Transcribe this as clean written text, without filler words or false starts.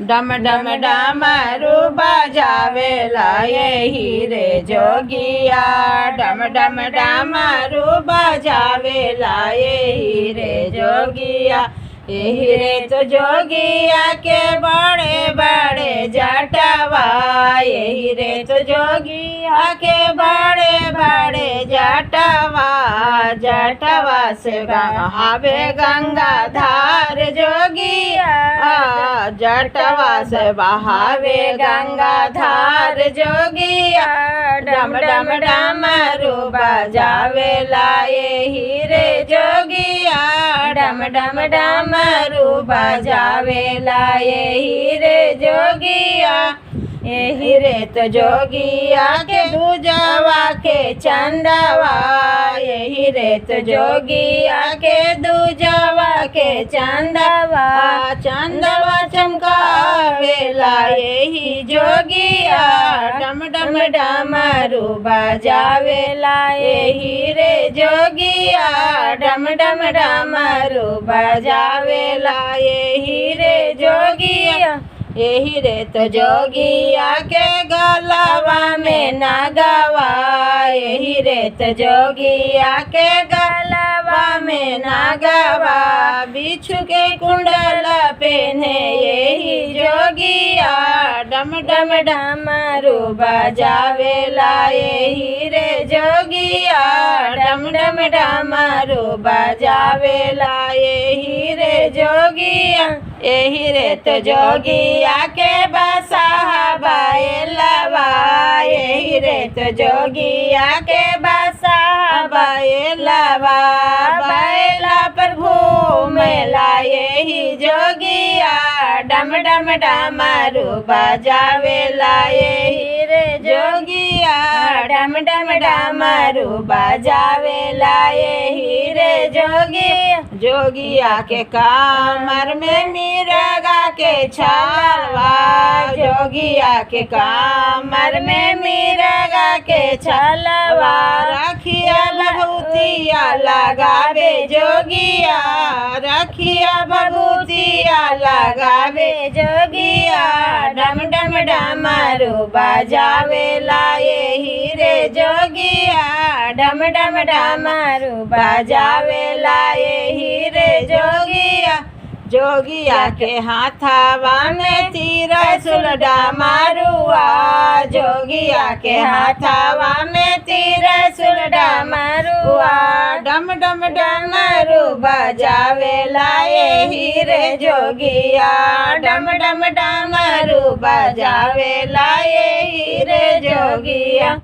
डम डम डमरू बजावेला यही रे जोगिया। डम डम डमरू बजावेला यही रे जोगिया। यही रे तो जोगिया के बड़े बड़े जटवा। यही रे तो जोगिया के बड़े बड़े जटवा। जटवा से बहावे गंगा धार जोगिया। जटवा से बहावे गंगा धार जोगिया। डम डम डमरू बजावेला यही रे जोगिया। डम डम डमरू बजावेला यही रे जोगिया। यही रे तो जोगिया के दूजवा के चंदवा। यही रे तो जोगिया के दूजवा के चंदवा। चंदवा चमकावेला यही जोगिया। डम डम डमरू बजावेला यही रे जोगिया। डम डम डमरू बजावेला यही रे जोगिया। यही रे तो जोगिया के गलवा में नगवा। यही रे तो जोगिया के गलवा में नगवा। बिच्छू के कुंडल पहने यही जोगिया। डम डम डमरू बजावेला यही रे जोगिया। डम डम डमरू बजावेला यही रे जोगिया। यही रे तो जोगिया के बसाहा बैलवा। यही रे तो जोगिया के बसाहा बैलवा। बैला पर घूमेला यही जोगिया। डम डम डमरू बजावेला यही रे जोगिया। डम डम डमरू बजावेला यही रे जोगिया। जोगिया के कमर में मिर्गा के छालवा। जोगिया के कमर में मिर्गा के छालवा। रखिया भभूतिया लगावे जोगिया। रखिया भभूतिया लगावे जोगिया। डम डम डमरू बजावेला यही रे जोगिया। डम डम डमरू बजावेला यही रे जोगिया। जोगिया के हाथवा में त्रिशूल डमरुआ। जोगिया के हाथवा में त्रिशूल डमरुआ। डम डम डमरू बजावेला यही रे जोगिया। डम डम डमरू बजावेला यही रे जोगिया।